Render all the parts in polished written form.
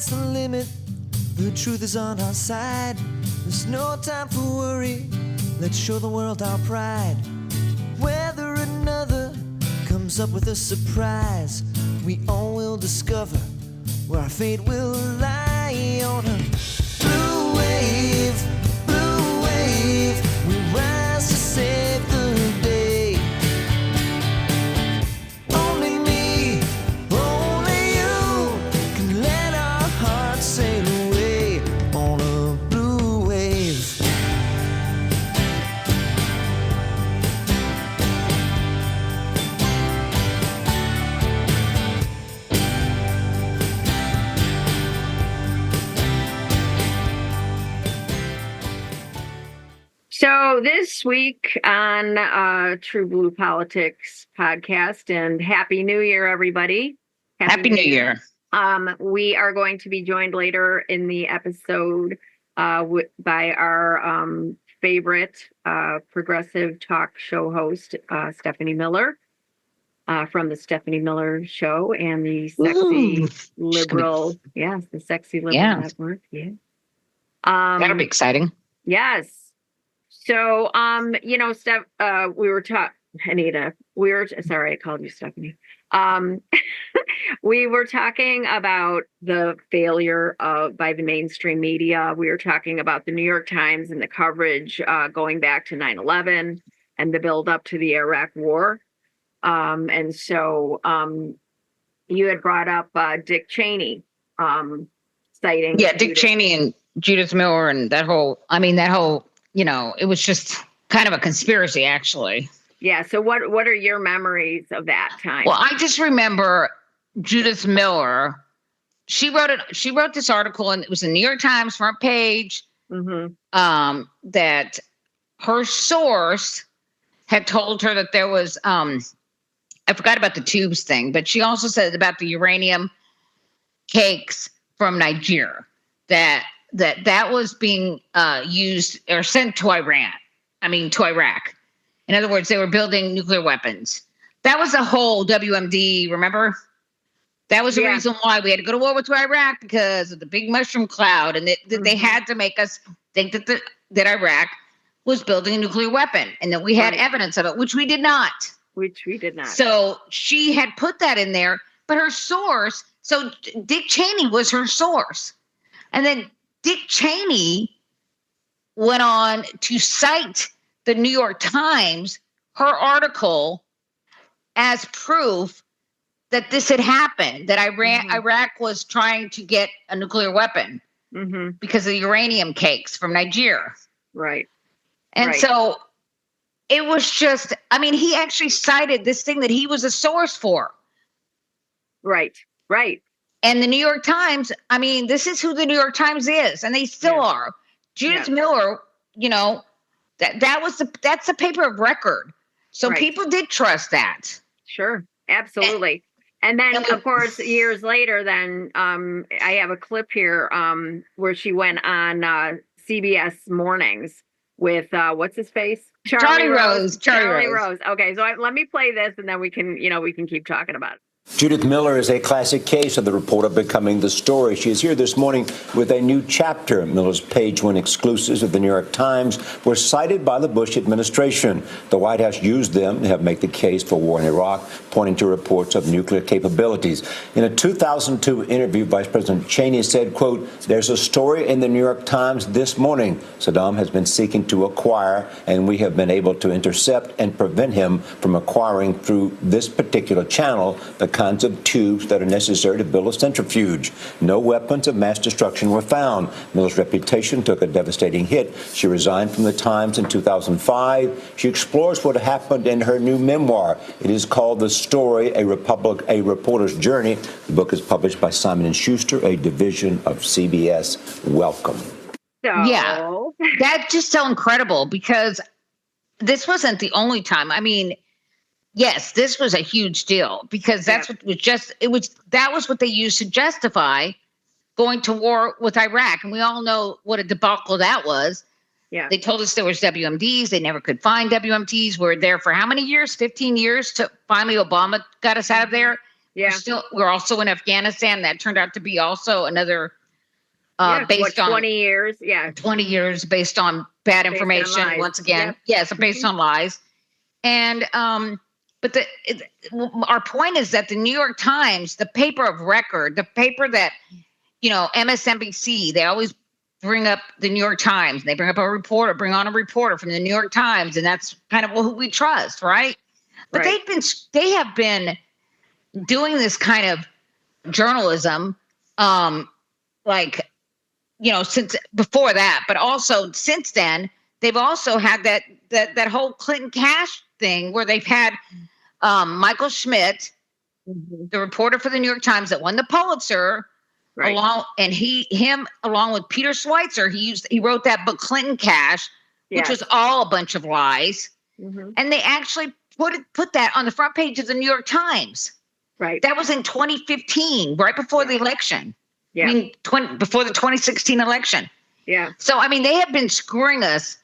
sky's the limit. The truth is on our side. There's no time for worry. Let's show the world our pride. Whether another comes up with a surprise, we all will discover where our fate will lie. On a blue wave, we rise to save the day. Only me, only you can let our hearts sail away on a blue wave. So this week on TruBlu Politics podcast, and Happy New Year, everybody. Happy New Year. We are going to be joined later in the episode by our favorite progressive talk show host, Stephanie Miller, from the Stephanie Miller Show and the Sexy Liberal, the Sexy Liberal Network. Yeah. That'll be exciting. Yes. So, Steph, Anita, sorry, I called you Stephanie. We were talking about the failure by the mainstream media. We were talking about the New York Times and the coverage going back to 9/11 and the build up to the Iraq War. And so you had brought up Dick Cheney citing. Yeah, Dick Cheney and Judith Miller and that whole, it was just kind of a conspiracy, actually. Yeah. So what are your memories of that time? Well, I just remember Judith Miller. She wrote this article, and it was the New York Times front page. Mm-hmm. That her source had told her that there was, I forgot about the tubes thing, but she also said about the uranium cakes from Nigeria, that was being used or sent to Iraq. In other words, they were building nuclear weapons. That was the whole WMD, remember? That was the reason why we had to go to war with Iraq, because of the big mushroom cloud. And they had to make us think that Iraq was building a nuclear weapon, and that we had evidence of it, which we did not. So she had put that in there, but her source, so Dick Cheney was her source. And then Dick Cheney went on to cite the New York Times, her article, as proof that this had happened, that Iraq was trying to get a nuclear weapon because of the uranium cakes from Nigeria. Right. And so it was just, he actually cited this thing that he was a source for. Right. And the New York Times, this is who the New York Times is, and they still are. Judith Miller, that's a paper of record. So people did trust that. Sure, absolutely. And then, of course, years later, then I have a clip here where she went on CBS Mornings with what's his face? Charlie Rose. Okay, so let me play this, and then we can keep talking about it. Judith Miller is a classic case of the reporter becoming the story. She is here this morning with a new chapter. Miller's page one exclusives of the New York Times were cited by the Bush administration. The White House used them to help make the case for war in Iraq, pointing to reports of nuclear capabilities. In a 2002 interview, Vice President Cheney said, quote, "There's a story in the New York Times this morning Saddam has been seeking to acquire, and we have been able to intercept and prevent him from acquiring through this particular channel the kinds of tubes that are necessary to build a centrifuge. No weapons of mass destruction were found. Miller's reputation took a devastating hit. She resigned from the Times in 2005. She explores what happened in her new memoir. It is called The Story, A Reporter's Journey. The book is published by Simon & Schuster, a division of CBS. Welcome. Yeah, that's just so incredible, because this wasn't the only time. Yes, this was a huge deal, because that was what they used to justify going to war with Iraq. And we all know what a debacle that was. Yeah. They told us there was WMDs. They never could find WMDs. We were there for how many years? 15 years to finally Obama got us out of there. Yeah. We're also in Afghanistan. That turned out to be also another Yeah, based on 20 years. Yeah. 20 years based on bad Based on information. lies. Once again, Yep. yes, based on lies. And but our point is that the New York Times, the paper of record, the paper that, you know, MSNBC, they always bring up the New York Times. They bring up a reporter, bring on a reporter from the New York Times, and that's kind of who we trust, right? But Right. they have been doing this kind of journalism, like, you know, since before that, but also since then, they've also had that whole Clinton cash thing where they've had Michael Schmidt, Mhm. the reporter for the New York Times that won the Pulitzer, Right. along with Peter Schweitzer, he wrote that book Clinton Cash, which Yes. was all a bunch of lies, Mhm. and they actually put that on the front page of the New York Times. Right. That was in 2015, right before the election. Yeah. I mean, before the 2016 election. Yeah. So, I mean, they have been screwing us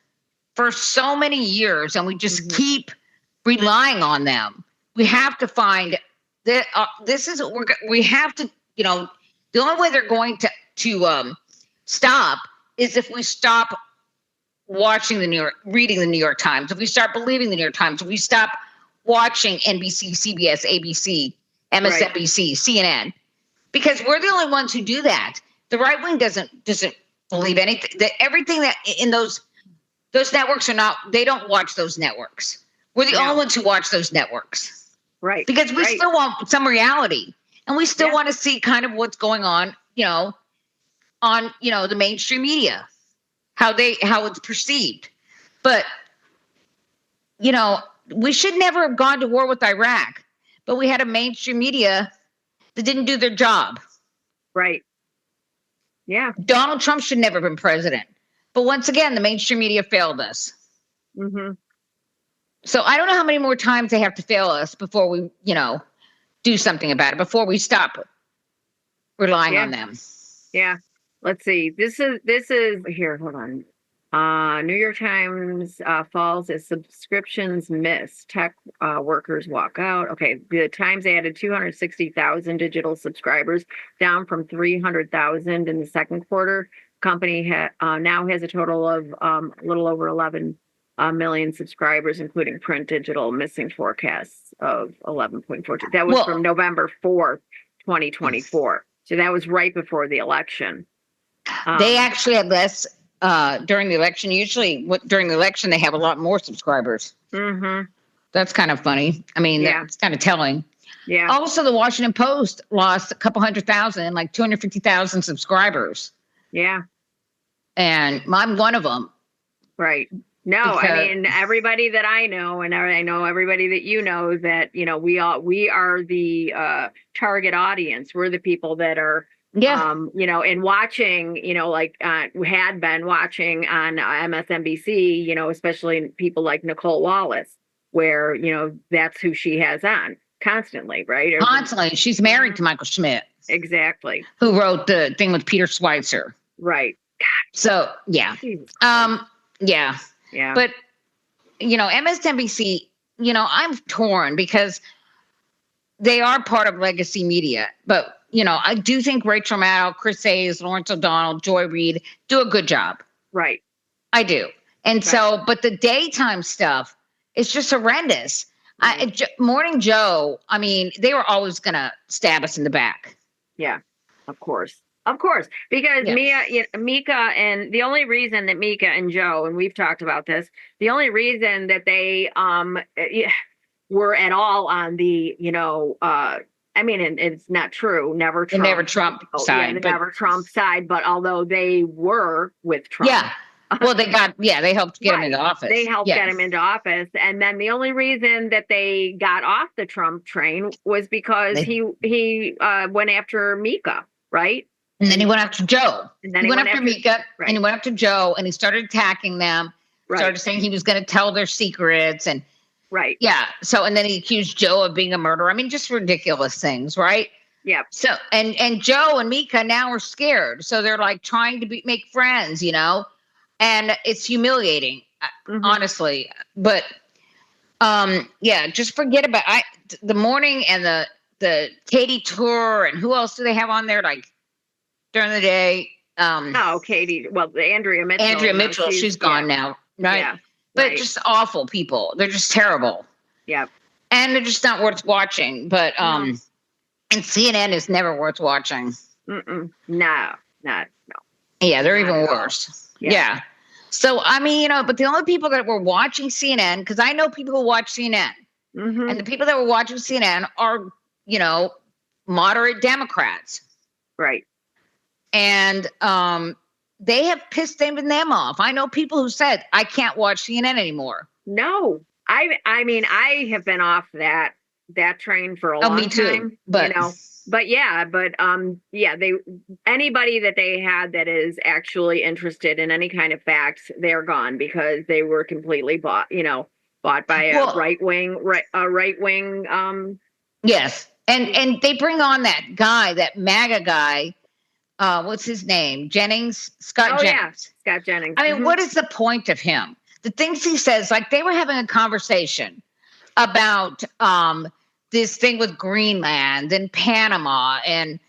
for so many years, and we just Mhm. keep relying on them. We have to find that we have to, you know, the only way they're going to stop is if we stop reading the New York Times, if we start believing the New York Times, if we stop watching NBC, CBS, ABC, MSNBC, CNN, because we're the only ones who do that. The right wing doesn't believe anything. Everything that in those networks they don't watch those networks. We're the only ones who watch those networks. Right. Because we still want some reality, and we still want to see kind of what's going on, you know, on, you know, the mainstream media, how it's perceived. But, you know, we should never have gone to war with Iraq, but we had a mainstream media that didn't do their job. Right. Yeah. Donald Trump should never have been president. But once again, the mainstream media failed us. Mhm. So I don't know how many more times they have to fail us before we, you know, do something about it, before we stop relying on them. Yeah. Let's see. This is here. Hold on. New York Times falls as subscriptions miss. Tech workers walk out. Okay. The Times added 260,000 digital subscribers, down from 300,000 in the second quarter. Company now has a total of a little over 11 million subscribers, including print, digital, missing forecasts of 11.42. That was from November 4th, 2024. So that was right before the election. They actually had less during the election. Usually during the election, they have a lot more subscribers. Mm-hmm. That's kind of funny. I mean, that's kind of telling. Yeah. Also, the Washington Post lost a couple 100,000, like 250,000 subscribers. Yeah. And I'm one of them. Right. No, I mean, everybody that I know, and I know everybody that you know, that, you know, we are the target audience. We're the people that are, you know, and watching, you know, like had been watching on MSNBC, you know, especially people like Nicole Wallace, where, you know, that's who she has on constantly, right? Constantly. She's married to Michael Schmidt. Exactly. Who wrote the thing with Peter Schweitzer. Right. So, yeah. Yeah. Yeah. But, you know, MSNBC, you know, I'm torn because they are part of legacy media. But, you know, I do think Rachel Maddow, Chris Hayes, Lawrence O'Donnell, Joy Reid do a good job. Right. I do. And so, but the daytime stuff is just horrendous. Morning Joe, I mean, they were always going to stab us in the back. Yeah, of course. Of course, because Mika, and the only reason that Mika and Joe, and we've talked about this, the only reason that they were at all on the, you know, I mean, and it's not true, never Trump side, the never Trump side, but although they were with Trump. Yeah. Well, they helped get him into office. They helped get him into office. And then the only reason that they got off the Trump train was because he went after Mika, right? And then he went after Joe. And then he went after Mika, right. And he went after Joe, and he started attacking them. Right. Started saying he was going to tell their secrets, and yeah. So, and then he accused Joe of being a murderer. I mean, just ridiculous things, right? Yeah. So, and Joe and Mika now are scared, so they're like trying to make friends, you know, and it's humiliating, honestly. But, yeah, just forget about the morning and the the Katie Tour, and who else do they have on there? Like during the day. Katie. Well, Andrea Mitchell. Andrea Mitchell, she's gone now, right? Yeah, but just awful people. They're just terrible. Yeah. And they're just not worth watching. But and CNN is never worth watching. No. Yeah, they're even worse. Yeah. So I mean, but the only people that were watching CNN, because I know people who watch CNN, and the people that were watching CNN are, moderate Democrats. Right. And they have pissed them off. I know people who said, I can't watch CNN anybody No, I mean, I have been off that train for a long time, but anybody that they had that is actually interested in any kind of facts, they're gone because they were completely bought by a right wing. Yes. And they bring on that guy, that MAGA guy. What's his name? Scott Jennings. Yeah, Scott Jennings. I mean, what is the point of him? The things he says, like they were having a conversation about this thing with Greenland and Panama and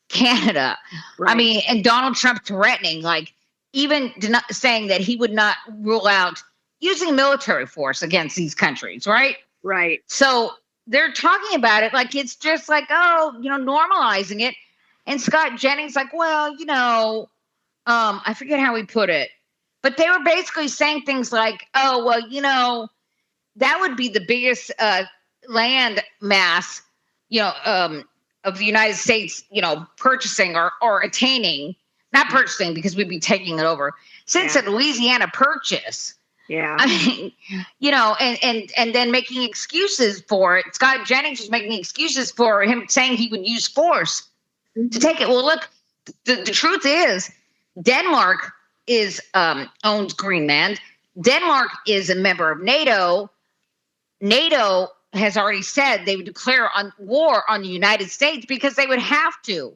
Canada. Right. I mean, and Donald Trump threatening, like even saying that he would not rule out using military force against these countries, right? Right. So they're talking about it like it's just like, normalizing it. And Scott Jennings, like, well, I forget how he put it, but they were basically saying things like, oh, well, that would be the biggest land mass, of the United States, purchasing or attaining, not purchasing because we'd be taking it over since the Louisiana Purchase. Yeah. I mean, and then making excuses for it. Scott Jennings was making excuses for him saying he would use force to take it. Well, look, the truth is Denmark owns Greenland. Denmark is a member of NATO. NATO has already said they would declare war on the United States because they would have to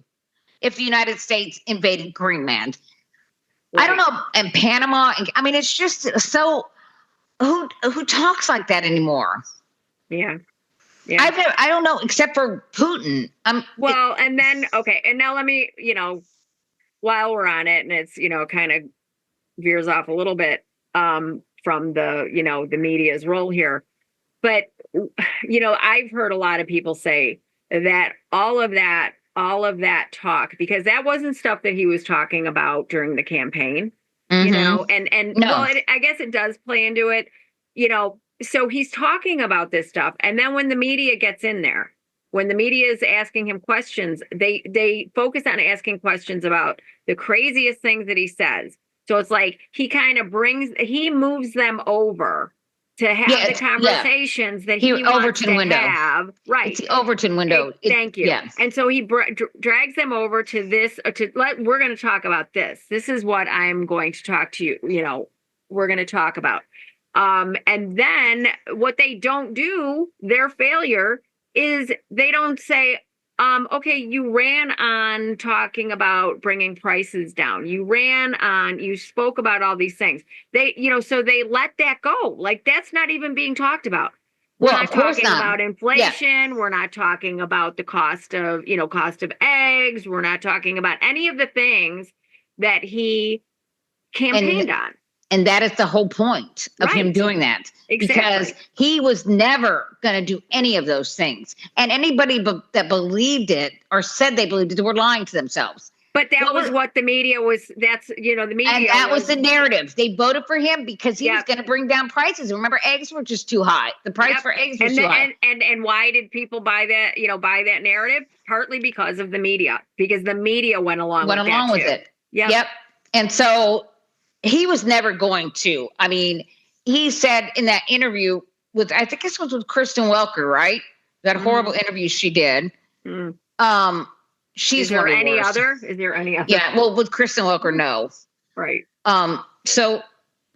if the United States invaded Greenland. Right. I don't know. And Panama. I mean, it's just so who talks like that anymore? Yeah. Yeah. I don't know, except for Putin. And now let me, while we're on it, and it's, kind of veers off a little bit from the, the media's role here. But, I've heard a lot of people say that all of that talk, because that wasn't stuff that he was talking about during the campaign, and no. Well, I guess it does play into it, so he's talking about this stuff. And then when the media gets in there, when the media is asking him questions, they focus on asking questions about the craziest things that he says. So it's like he kind of moves them over to have the conversations that he wants to have. Right. It's the Overton window. Thank you. Yeah. And so he drags them over to this, we're going to talk about this. This is what I'm going to talk to you, we're going to talk about. And then what they don't do, their failure, is they don't say, okay, you ran on talking about bringing prices down. You spoke about all these things. So they let that go. Like that's not even being talked about. We're not talking about inflation. Yeah. We're not talking about the cost of eggs. We're not talking about any of the things that he campaigned on. And that is the whole point of him doing that. Exactly. Because he was never going to do any of those things. And anybody that believed it or said they believed it were lying to themselves. But that was what the media was. That's, the media. And that was the narrative. They voted for him because he was going to bring down prices. Remember, eggs were just too high. The price for eggs was too high. And why did people buy that, buy that narrative? Partly because of the media, because the media went along with it. Yep. And so he was never going to. I mean, he said in that interview I think this was with Kristen Welker, right? That horrible interview she did. She's Is there any other? Yeah. Well, with Kristen Welker, no. Right. So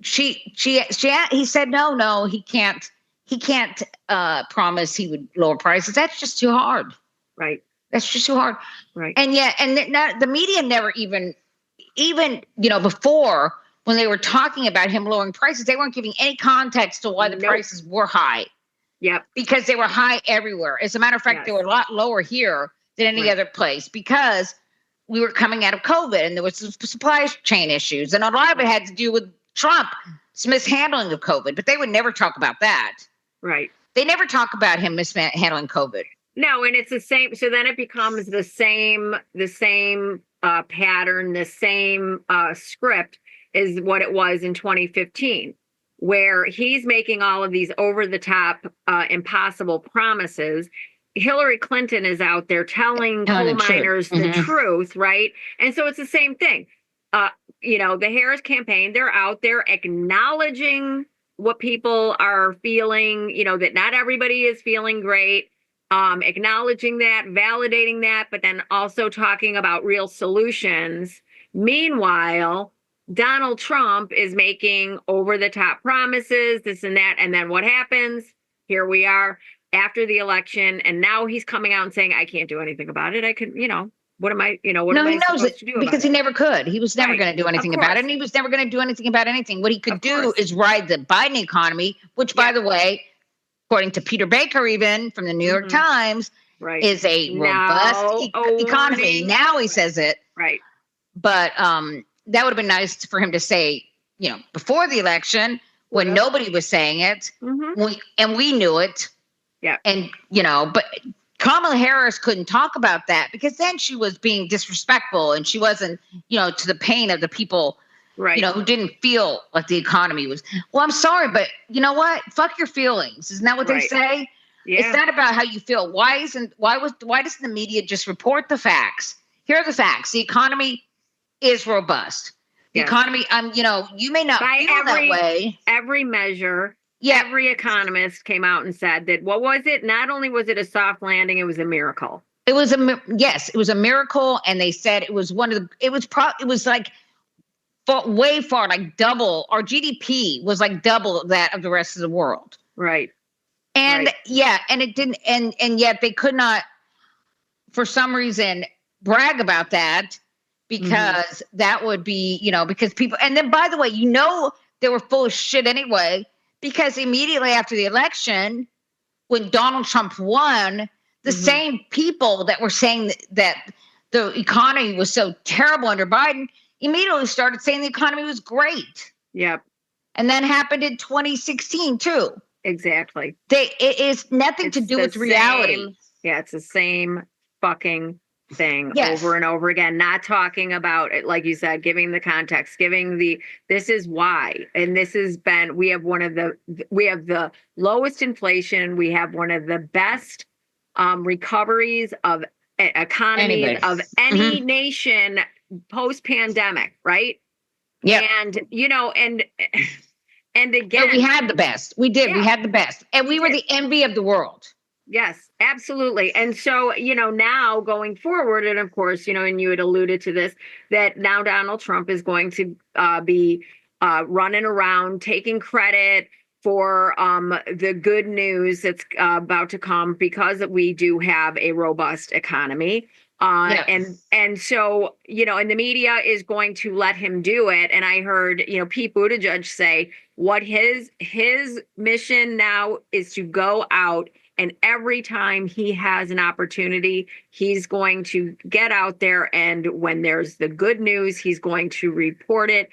he said, no, he can't promise he would lower prices. That's just too hard. Right. That's just too hard. Right. And the media never even before, when they were talking about him lowering prices, they weren't giving any context to why the prices were high. Yep. Because they were high everywhere. As a matter of fact, they were a lot lower here than any other place because we were coming out of COVID and there was some supply chain issues. And a lot of it had to do with Trump's mishandling of COVID, but they would never talk about that. Right. They never talk about him mishandling COVID. No, and it's the same. So then it becomes the same pattern, the same script is what it was in 2015, where he's making all of these over the top, impossible promises. Hillary Clinton is out there telling coal miners the truth, right? And so it's the same thing. The Harris campaign, they're out there acknowledging what people are feeling, that not everybody is feeling great. Acknowledging that, validating that, but then also talking about real solutions. Meanwhile, Donald Trump is making over the top promises, this and that. And then what happens? Here we are after the election. And now he's coming out and saying, I can't do anything about it. I can, what am I, what am I supposed to do about because he never could. He was never Right. going to do anything about it. And he was never going to do anything about anything. What he could do is ride the Biden economy, which, by the way, according to Peter Baker, even from the New York Times, is a robust economy. Now he says it. Right. But that would have been nice for him to say, before the election when nobody was saying it. We knew it. Yeah. And, but Kamala Harris couldn't talk about that because then she was being disrespectful and she wasn't, to the pain of the people. Right. Who didn't feel like the economy was. Well, I'm sorry, but you know what? Fuck your feelings. Isn't that what they say? Yeah. It's not about how you feel. Why doesn't the media just report the facts? Here are the facts. The economy is robust. The economy, you may not feel that way. Every measure, every economist came out and said that, what was it? Not only was it a soft landing, it was a miracle. It was a miracle. And they said it was way far, like double. Our GDP was like double that of the rest of the world. Right. And and it didn't, and yet they could not, for some reason, brag about that because that would be, because people, and then by the way, they were full of shit anyway, because immediately after the election, when Donald Trump won, the same people that were saying that the economy was so terrible under Biden immediately started saying the economy was great. Yep. And that happened in 2016 too. Exactly. It is nothing to do with reality. It's the same fucking thing over and over again. Not talking about it, like you said, giving the context, this is why. And this has been, we have the lowest inflation. We have one of the best recoveries of economies of any nation post-pandemic, right? Yeah. And and again, but we had the best. We did. We had the best. And we were the envy of the world. Yes, absolutely. And so, now going forward, and of course, and you had alluded to this, that now Donald Trump is going to be running around taking credit for the good news that's about to come because we do have a robust economy. And so, and the media is going to let him do it. And I heard, Pete Buttigieg say what his mission now is to go out, and every time he has an opportunity, he's going to get out there. And when there's the good news, he's going to report it,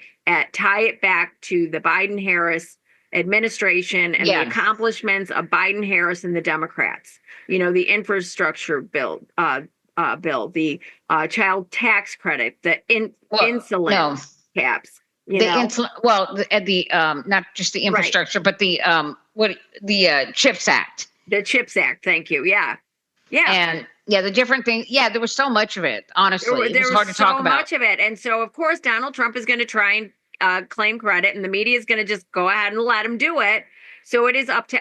tie it back to the Biden-Harris administration and the accomplishments of Biden-Harris and the Democrats. The infrastructure bill, the child tax credit, the insulin caps. Not just the infrastructure, but the CHIPS Act. The CHIPS Act. Thank you. Yeah. And the different things. Yeah, there was so much of it. Honestly, it was hard to talk about. So much of it, and so of course Donald Trump is going to try and claim credit, and the media is going to just go ahead and let him do it. So it is up to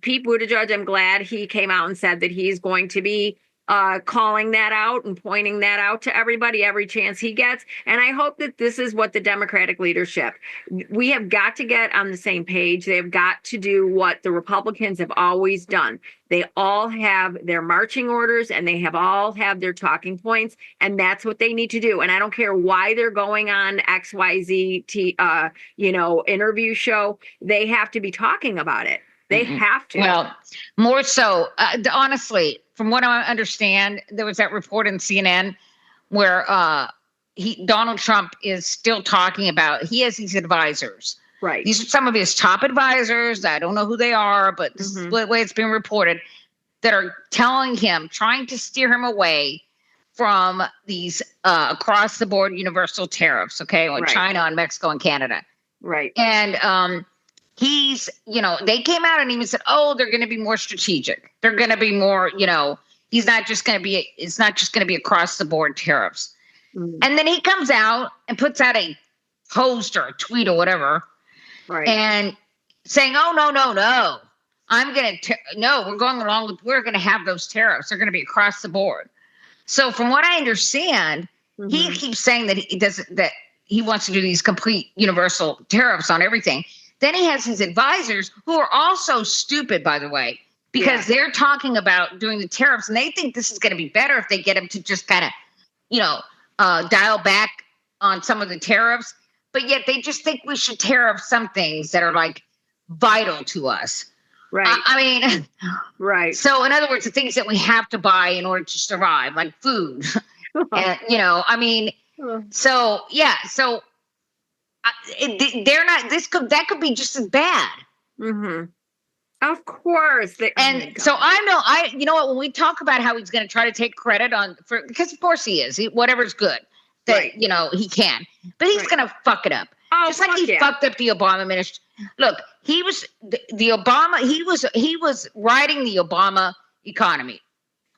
Pete Buttigieg. I'm glad he came out and said that he's going to be calling that out and pointing that out to everybody every chance he gets. And I hope that this is what the Democratic leadership, we have got to get on the same page. They've got to do what the Republicans have always done. They all have their marching orders and they all have their talking points, and that's what they need to do. And I don't care why they're going on XYZ interview show. They have to be talking about it. They have to. Well, more so, honestly, from what I understand, there was that report in CNN where Donald Trump is still talking about, he has these advisors. Right. These are some of his top advisors. I don't know who they are, but this is the way it's been reported, that are telling him, trying to steer him away from these across the board universal tariffs, okay, on China, on Mexico, and Canada. Right. And he's, they came out and even said, oh, they're going to be more strategic. They're going to be more, he's not just going to be, it's not just going to be across the board tariffs. And then he comes out and puts out a post or a tweet or whatever, and saying, oh, no, I'm going to, no, we're going along with, we're going to have those tariffs. They're going to be across the board. So from what I understand, he keeps saying that he doesn't, that he wants to do these complete universal tariffs on everything. Then he has his advisors, who are also stupid, by the way, because they're talking about doing the tariffs, and they think this is going to be better if they get him to just kind of, dial back on some of the tariffs. But yet they just think we should tariff some things that are like vital to us. Right. I mean, right. So in other words, the things that we have to buy in order to survive, like food, and, I mean, so yeah, so they're not. That could be just as bad. Of course. So I know what, when we talk about how he's going to try to take credit because of course he is, whatever's good that he can, but he's going to fuck it up. Oh, just like he fucked up the Obama administration. Look, he was the Obama. He was riding the Obama economy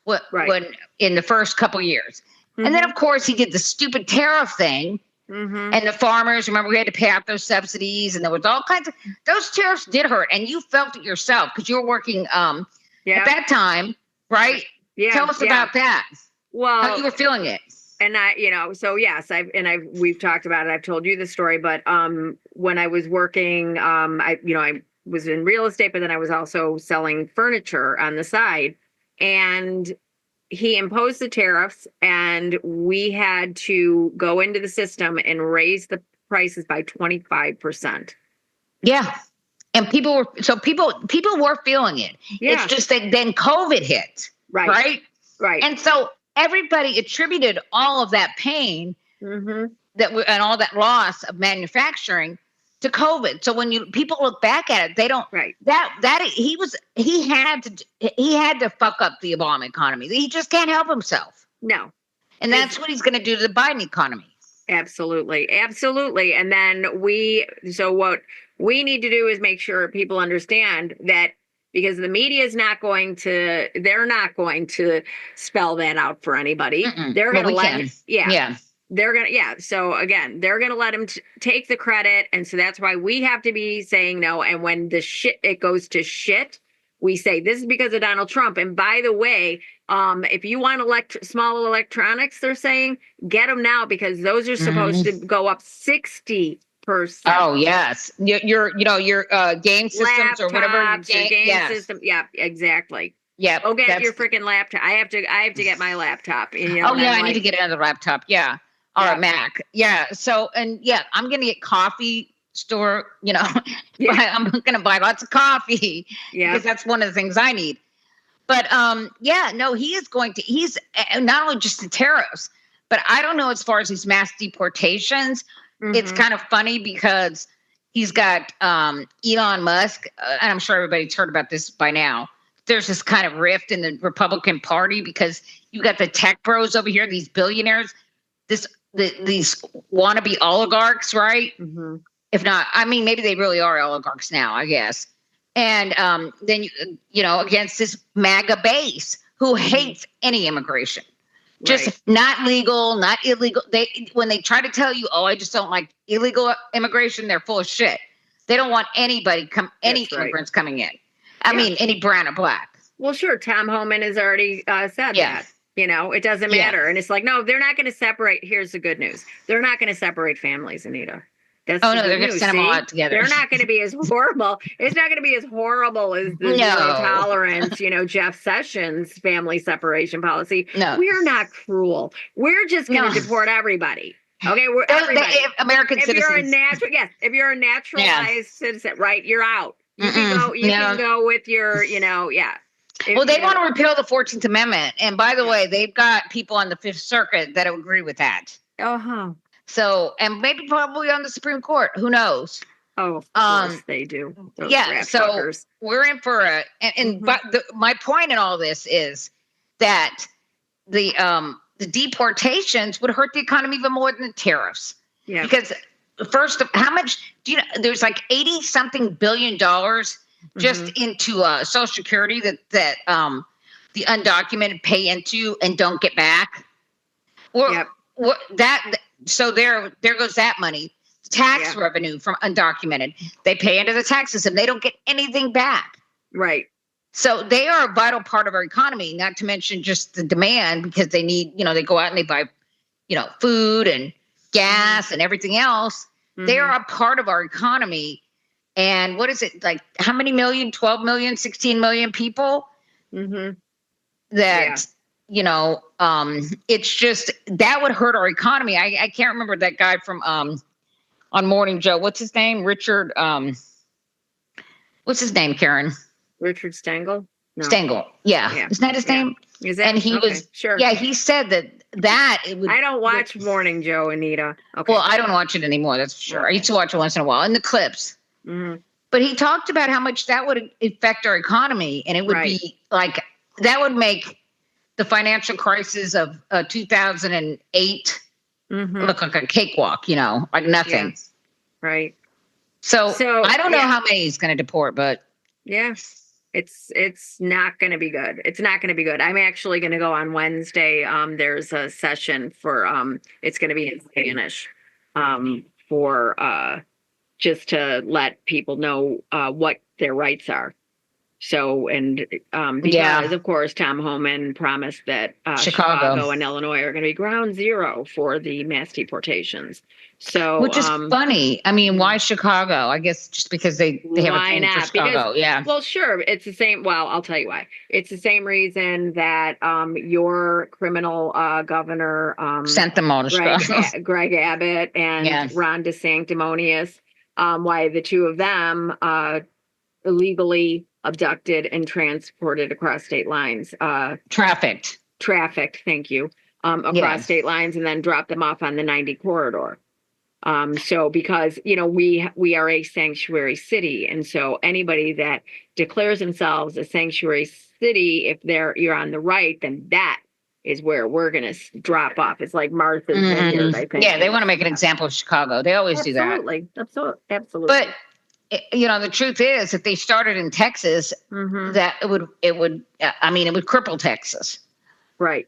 when in the first couple years, and then of course he did the stupid tariff thing. And the farmers, remember, we had to pay out those subsidies, and there was all kinds of, those tariffs did hurt, and you felt it yourself because you were working at that time, right? Yeah. Tell us about that. Well, how you were feeling it. And so yes, we've talked about it. I've told you the story, but when I was working, I was in real estate, but then I was also selling furniture on the side, and he imposed the tariffs, and we had to go into the system and raise the prices by 25%. Yeah. And people were feeling it. Yeah. It's just that then COVID hit. Right. And so everybody attributed all of that pain and all that loss of manufacturing to COVID. So when people look back at it, they don't he had to fuck up the Obama economy. He just can't help himself. No. And that's what he's going to do to the Biden economy. Absolutely. And then what we need to do is make sure people understand that, because the media is they're not going to spell that out for anybody. They're going to So again, they're going to let him take the credit. And so that's why we have to be saying no. And when it goes to shit, we say this is because of Donald Trump. And by the way, if you want small electronics, they're saying get them now, because those are supposed to go up 60%. Oh yes, your game systems, laptops, or whatever game system. Yeah, exactly. Yeah, go get your freaking laptop. I have to get my laptop. I need to get another laptop. Yeah, or a Mac. Yeah. So I'm gonna get coffee store. I'm gonna buy lots of coffee. Yeah, because that's one of the things I need. But he is going to. He's not only just the tariffs, but I don't know as far as these mass deportations. It's kind of funny because he's got Elon Musk, and I'm sure everybody's heard about this by now. There's this kind of rift in the Republican Party because you got the tech bros over here, these billionaires, these wannabe oligarchs, right? If not, I mean, maybe they really are oligarchs now, I guess. And then against this MAGA base who hates any immigration. Just not legal, not illegal. When they try to tell you, I just don't like illegal immigration, they're full of shit. They don't want immigrants coming in. I mean, any brown or black. Well, sure. Tom Homan has already said that. It doesn't matter. And it's like, no, they're not going to separate. Here's the good news. They're not going to separate families, Anita. That's no, they're going to send them all out together. They're not going to be as horrible. It's not going to be as horrible as the zero tolerance, Jeff Sessions' family separation policy. No. We're not cruel. We're just going to deport everybody. Okay, everybody. American citizens. If you're a naturalized citizen, right, you're out. You can go. You can go with your. Yeah. Well, they want to repeal the 14th Amendment, and by the way, they've got people on the Fifth Circuit that agree with that. So, and maybe probably on the Supreme Court. Who knows? Oh, of course they do. Those so fuckers. We're in for but my point in all this is that the deportations would hurt the economy even more than the tariffs. Yeah. Because first, how much do you know? There's like $80-something billion just into Social Security that the undocumented pay into and don't get back. Well, so there goes that money. Tax revenue from undocumented. They pay into the taxes and they don't get anything back. Right. So they are a vital part of our economy, not to mention just the demand, because they need, they go out and they buy, food and gas and everything else. They are a part of our economy. And what is it, like how many million, 12 million, 16 million people that, it's just, that would hurt our economy. I can't remember that guy from, on Morning Joe. What's his name? Richard. What's his name, Karen? Richard Stengel? No. Stengel. Yeah. Isn't that his name? Is that? And he was, sure. Yeah, he said that it would. I don't watch Morning Joe, Anita. Okay. Well, I don't watch it anymore. That's for sure. Okay. I used to watch it once in a while in the clips. But he talked about how much that would affect our economy. And it would be like, that would make the financial crisis of 2008 look like a cakewalk, like nothing. Yeah. Right. So I don't know how many he's going to deport, but it's not going to be good. It's not going to be good. I'm actually going to go on Wednesday. There's a session for it's going to be in Spanish for just to let people know what their rights are. So, and because of course, Tom Homan promised that Chicago and Illinois are going to be ground zero for the mass deportations. So, which is funny. I mean, why Chicago? I guess just because they have a thing for Chicago. Because, well, sure. It's the same. Well, I'll tell you why. It's the same reason that your criminal governor sent them all to Chicago. Greg Abbott and Ron DeSanctimonious. Why the two of them illegally abducted and transported across state lines. Trafficked. Thank you. Across state lines and then dropped them off on the 90 corridor. So because, we are a sanctuary city. And so anybody that declares themselves a sanctuary city, if you're on the right, then that is where we're going to drop off. It's like Martha's Vineyard, I think. Yeah, they want to make an example of Chicago. They always do that. Absolutely. But the truth is, if they started in Texas, that it would cripple Texas. Right.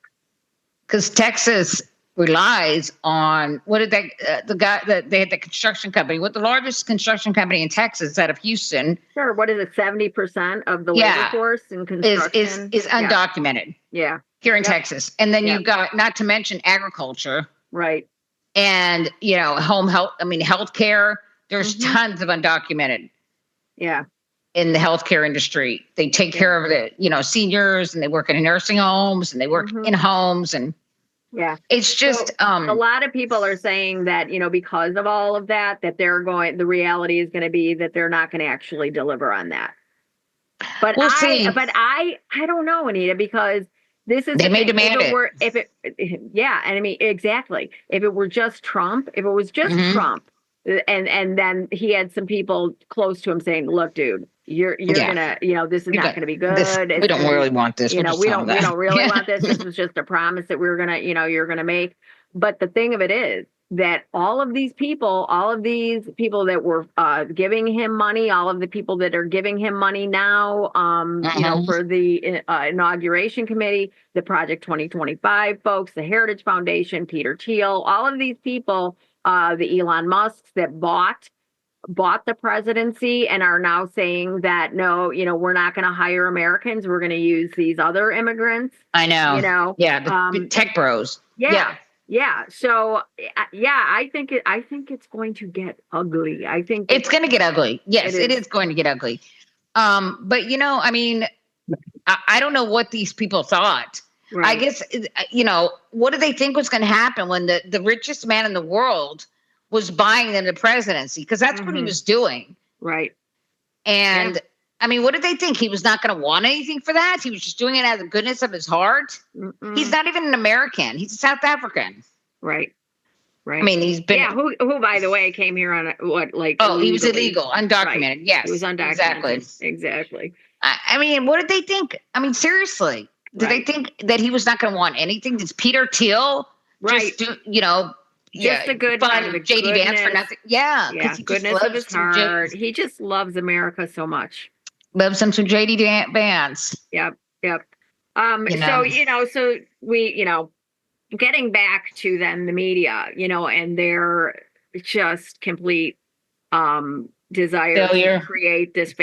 Because Texas relies on, what did the guy that they had the construction company, the largest construction company in Texas out of Houston. Sure. What is it? 70% of the labor force in construction is undocumented. Yeah. Here in Texas. And then you've got, not to mention agriculture. Right. And, home health, healthcare. There's tons of undocumented. Yeah. In the healthcare industry. They take care of the, seniors, and they work in nursing homes, and they work in homes, and it's just a lot of people are saying that, because of all of that the reality is going to be that they're not going to actually deliver on that. But we'll see. But I don't know, Anita, because this is they may demand it. And exactly. If it were just Trump, Trump, and then he had some people close to him saying, "Look, dude, you're gonna, this is not gonna be good. We don't really want this. We don't really want this. This was just a promise that we were gonna, you're gonna make." But the thing of it is that all of these people that were giving him money, all of the people that are giving him money now, for the inauguration committee, the Project 2025 folks, the Heritage Foundation, Peter Thiel, all of these people, the Elon Musks that bought the presidency and are now saying that, no, we're not going to hire Americans. We're going to use these other immigrants. I know. Yeah. The tech bros. Yeah. So, I think it's going to get ugly. I think it's going to get ugly. Yes, it is going to get ugly. But I don't know what these people thought. Right. I guess, what did they think was going to happen when the richest man in the world was buying them the presidency? Because that's what he was doing. Right. And I mean, what did they think? He was not going to want anything for that? He was just doing it out of the goodness of his heart? He's not even an American. He's a South African. Right. Right. I mean, he's been. Yeah, who by the way, came here on he was illegal, undocumented. Right. Yes. He was undocumented. Exactly. I mean, what did they think? I mean, seriously, did they think that he was not going to want anything? Did Peter Thiel just do, just a good fun JD Vance for nothing? Yeah. Yeah, goodness of his heart. He just loves America so much. Loves him some JD Vance. Yep. So we, getting back to then the media, and their just complete desire to create this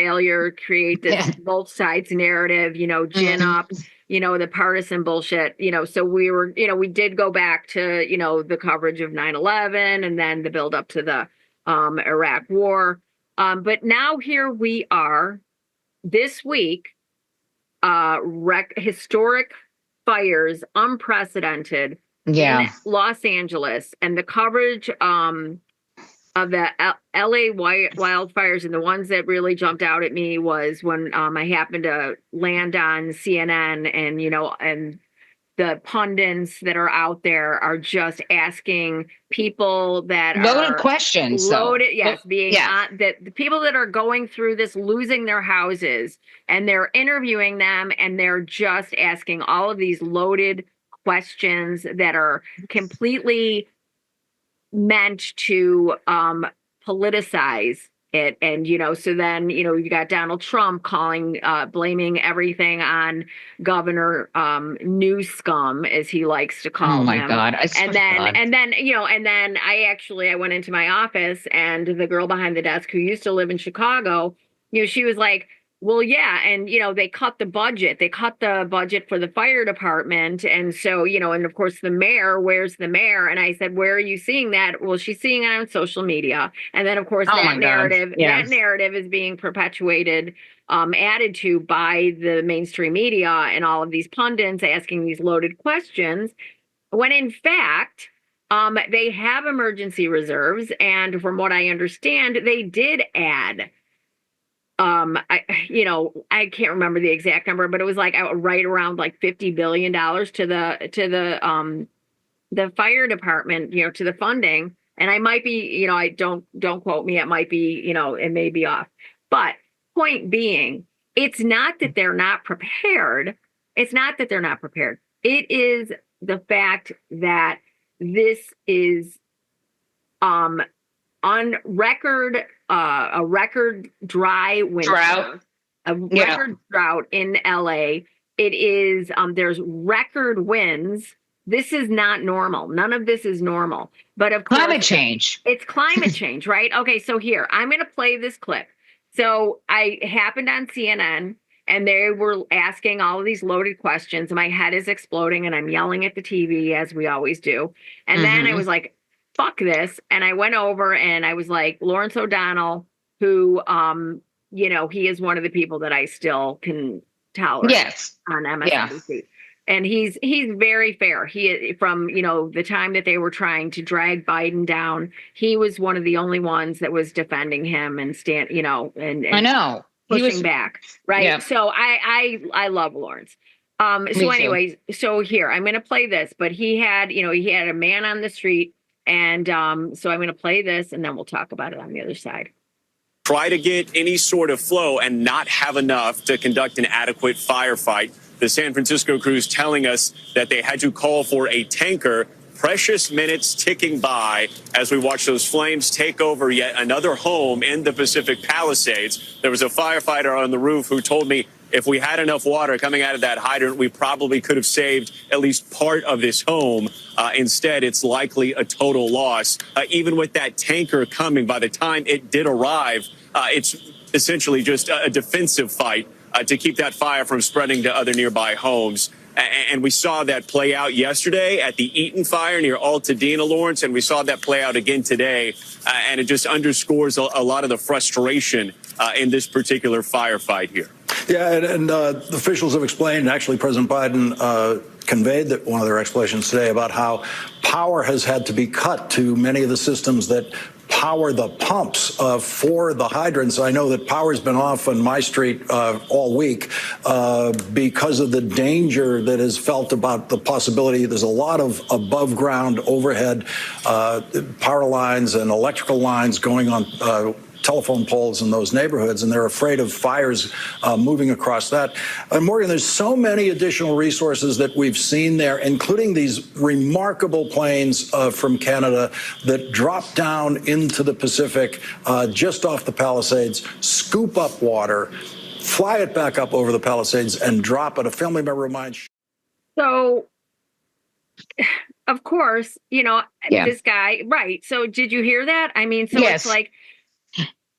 both sides narrative, gin up, the partisan bullshit, so we did go back to, the coverage of 9/11 and then the build up to the Iraq war. But now here we are this week, historic fires, unprecedented in Los Angeles, and the coverage of the LA wildfires, and the ones that really jumped out at me was when I happened to land on CNN, and and the pundits that are out there are just asking people that loaded questions. The people that are going through this, losing their houses, and they're interviewing them, and they're just asking all of these loaded questions that are completely meant to politicize it. And so then you got Donald Trump blaming everything on Governor Newscum, as he likes to call him. Oh my God. And then I went into my office, and the girl behind the desk who used to live in Chicago, she was like, well, yeah. And, they cut the budget. They cut the budget for the fire department. And so, and of course the mayor, where's the mayor? And I said, where are you seeing that? Well, she's seeing it on social media. And then of course that narrative is being perpetuated, added to by the mainstream media and all of these pundits asking these loaded questions, when in fact, they have emergency reserves. And from what I understand, they did add, I can't remember the exact number, but it was like right around like $50 billion to the fire department, to the funding. And I might be, I don't quote me. It might be, it may be off. But point being, it's not that they're not prepared. It's not that they're not prepared. It is the fact that this is on record, a record dry winter, record drought in LA. It is, there's record winds. This is not normal. None of this is normal. But of course, climate change. It's climate change, right? Okay, so here, I'm going to play this clip. So I happened on CNN, and they were asking all of these loaded questions, and my head is exploding, and I'm yelling at the TV, as we always do. And then I was like, fuck this. And I went over and I was like, Lawrence O'Donnell, who, he is one of the people that I still can tolerate on MSNBC. Yeah. And he's very fair. He, from, the time that they were trying to drag Biden down, he was one of the only ones that was defending him and and I know pushing back. Right. Yeah. So I love Lawrence. Anyways, so here, I'm going to play this, but he had a man on the street. And so I'm going to play this, and then we'll talk about it on the other side. Try to get any sort of flow and not have enough to conduct an adequate firefight. The San Francisco crews telling us that they had to call for a tanker. Precious minutes ticking by as we watch those flames take over yet another home in the Pacific Palisades. There was a firefighter on the roof who told me if we had enough water coming out of that hydrant, we probably could have saved at least part of this home. Instead, it's likely a total loss. Even with that tanker coming, by the time it did arrive, it's essentially just a defensive fight to keep that fire from spreading to other nearby homes. And we saw that play out yesterday at the Eaton fire near Altadena, Lawrence, and we saw that play out again today. And it just underscores a lot of the frustration in this particular firefight here. Yeah, and the officials have explained, actually President Biden conveyed that one of their explanations today about how power has had to be cut to many of the systems that power the pumps for the hydrants. I know that power's been off on my street all week because of the danger that is felt about the possibility. There's a lot of above ground overhead power lines and electrical lines going on telephone poles in those neighborhoods, and they're afraid of fires moving across that. Morgan, there's so many additional resources that we've seen there, including these remarkable planes from Canada that drop down into the Pacific just off the Palisades, scoop up water, fly it back up over the Palisades, and drop it. A family member of mine. So, of course, this guy, right. So did you hear that? I mean, so Yes. It's like,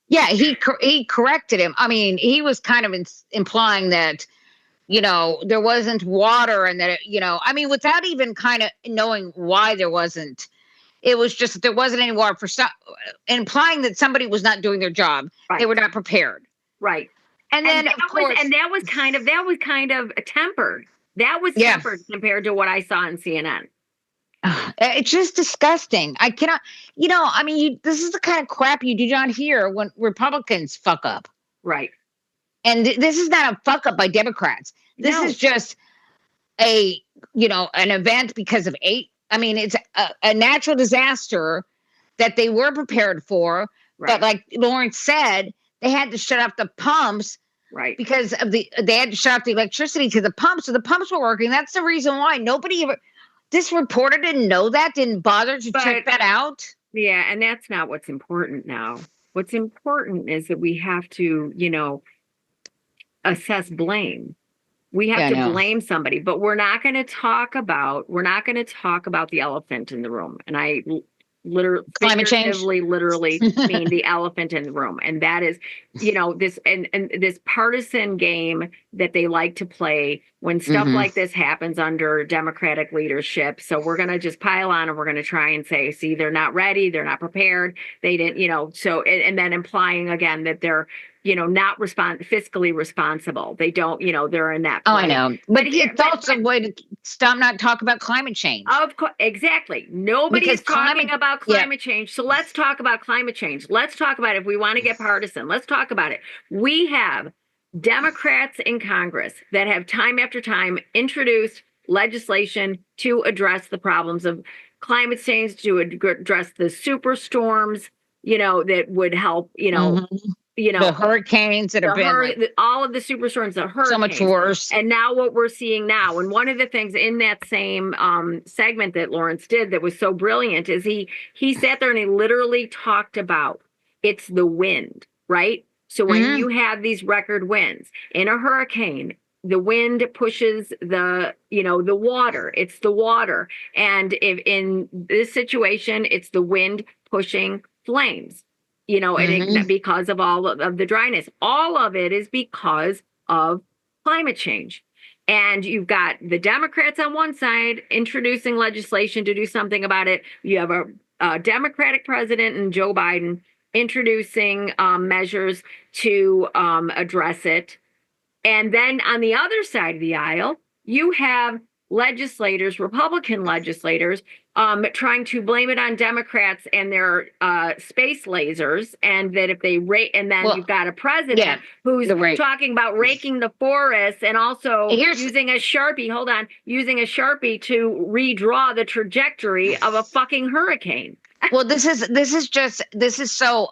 yeah, he corrected him. I mean, he was kind of implying that, there wasn't water and that, I mean, without even kind of knowing why there wasn't, it was just that there wasn't any water implying that somebody was not doing their job. Right. They were not prepared. Right. And then, of course, that was kind of tempered. That was tempered compared to what I saw on CNN. It's just disgusting. I cannot, this is the kind of crap you do not hear when Republicans fuck up. Right. And this is not a fuck up by Democrats. This is just an event because of it's a natural disaster that they were prepared for. Right. But like Lawrence said, they had to shut off the pumps. Right. Because they had to shut off the electricity to the pumps. So the pumps were working. That's the reason why this reporter didn't know that, didn't bother to check that out. Yeah, and that's not what's important now. What's important is that we have to, assess blame. We have to blame somebody, but we're not going to talk about the elephant in the room. And I climate change, literally mean the elephant in the room. And that is, this and this partisan game that they like to play when stuff like this happens under Democratic leadership. So we're going to just pile on and we're going to try and say, see, they're not ready. They're not prepared. They didn't, so, and then implying again that they're, not fiscally responsible. They don't, they're in that. Oh, I know. But it's also a way to stop not talk about climate change. Of course, exactly. Nobody is talking about climate change. So let's talk about climate change. Let's talk about it. If we want to get partisan, let's talk about it. We have Democrats in Congress that have time after time introduced legislation to address the problems of climate change, to address the superstorms, that would help, the hurricanes that have been all of the superstorms, the hurricanes, so much worse. And now what we're seeing now, and one of the things in that same segment that Lawrence did that was so brilliant is he sat there and he literally talked about it's the wind, right? So when you have these record winds in a hurricane, the wind pushes the water. It's the water. And if in this situation, it's the wind pushing flames, and because of all of the dryness. All of it is because of climate change. And you've got the Democrats on one side introducing legislation to do something about it. You have a Democratic president and Joe Biden introducing measures to address it. And then on the other side of the aisle, you have Republican legislators, trying to blame it on Democrats and their space lasers, and that if they you've got a president who's talking about raking the forests and also using a Sharpie to redraw the trajectory of a fucking hurricane. Well, this is so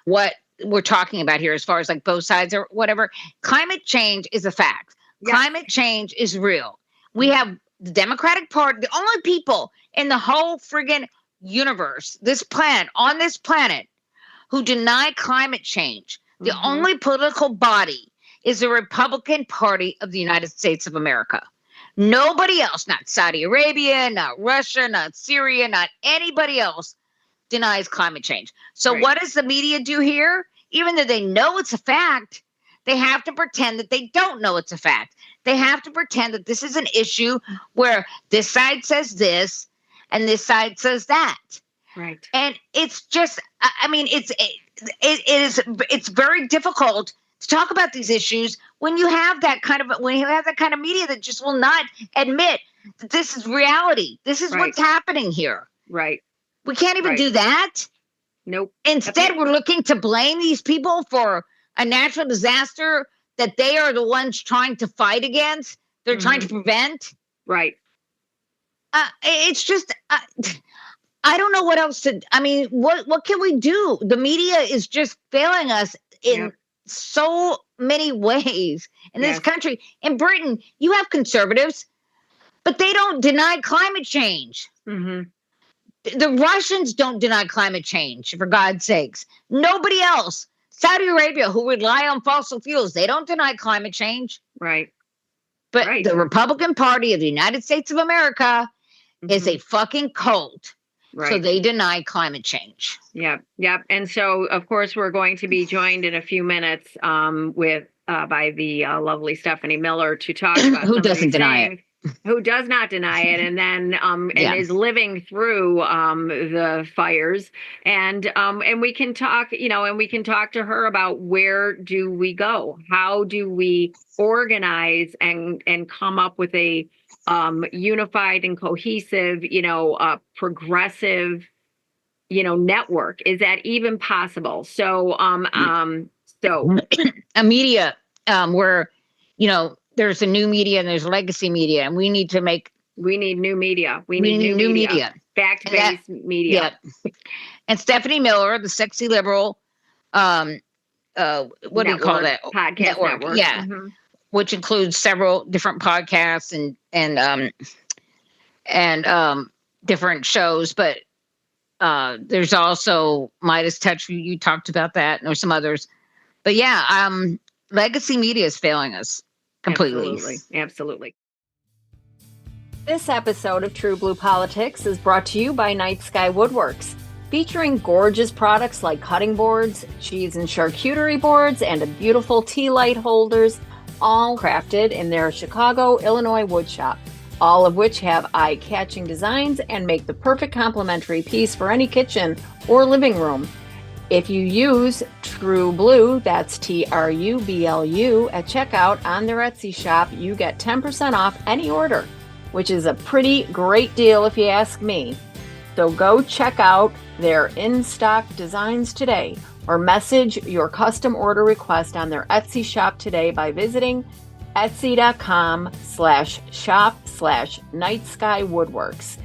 what we're talking about here as far as like both sides or whatever. Climate change is a fact. Yes. Climate change is real. We have the Democratic Party, the only people in the whole friggin' universe, on this planet, who deny climate change. The only political body is the Republican Party of the United States of America. Nobody else, not Saudi Arabia, not Russia, not Syria, not anybody else denies climate change. So what does the media do here? Even though they know it's a fact, they have to pretend that they don't know it's a fact. They have to pretend that this is an issue where this side says this and this side says that. Right. And it's just, it's very difficult to talk about these issues when you have that kind of media that just will not admit that this is reality. This is what's happening here. Right. We can't even do that. Nope. Instead, we're looking to blame these people for a natural disaster that they are the ones trying to fight against. They're trying to prevent. Right. It's just, I don't know what else to, I mean, what can we do? The media is just failing us in so many ways in this country. In Britain, you have conservatives, but they don't deny climate change. The Russians don't deny climate change, for God's sakes. Nobody else. Saudi Arabia, who rely on fossil fuels, they don't deny climate change. Right. But the Republican Party of the United States of America is a fucking cult. Right. So they deny climate change. Yep. And so, of course, we're going to be joined in a few minutes with by the lovely Stephanie Miller to talk about who doesn't deny it. Who does not deny it, and then and is living through the fires, and we can talk, and we can talk to her about where do we go, how do we organize and come up with a unified and cohesive, progressive, network. Is that even possible? So a media where there's a new media and there's legacy media, and we need new media. We need new media. Fact-based media. Yeah. And Stephanie Miller, the sexy liberal, what do you call that? Podcast network. Yeah. Which includes several different podcasts and different shows, but there's also Midas Touch. You talked about that, and there's some others. But legacy media is failing us completely. Absolutely. This episode of TruBlu Politics is brought to you by Night Sky Woodworks, featuring gorgeous products like cutting boards, cheese and charcuterie boards, and beautiful tea light holders, all crafted in their Chicago, Illinois wood shop, all of which have eye-catching designs and make the perfect complementary piece for any kitchen or living room. If you use TruBlu, that's TruBlu, at checkout on their Etsy shop, you get 10% off any order, which is a pretty great deal if you ask me. So go check out their in-stock designs today, or message your custom order request on their Etsy shop today by visiting etsy.com/shop/nightskywoodworks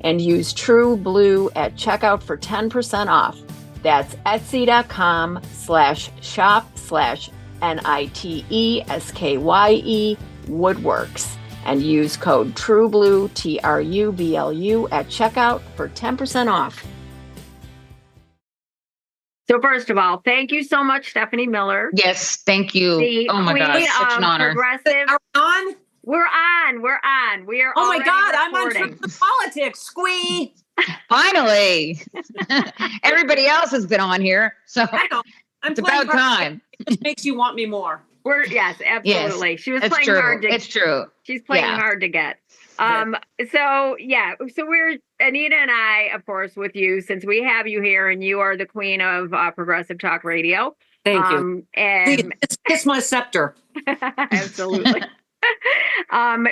and use TruBlu at checkout for 10% off. That's etsy.com/shop/NITESKYE woodworks and use code TruBlu, TruBlu at checkout for 10% off. So first of all, thank you so much, Stephanie Miller. Yes, thank you. Oh my God, such an honor. Progressive. Are we on? We're on. We are. Oh my God, recording. I'm on TruBlu Politics. Squee. Finally. Everybody else has been on here, so I know. it's about time. It just makes you want me more. Yes, absolutely. Yes, she was it's playing true. hard to. It's true. She's playing hard to get. So we're Anita and I, of course, with you, since we have you here, and you are the queen of progressive talk radio. Thank you. And kiss my scepter. Absolutely.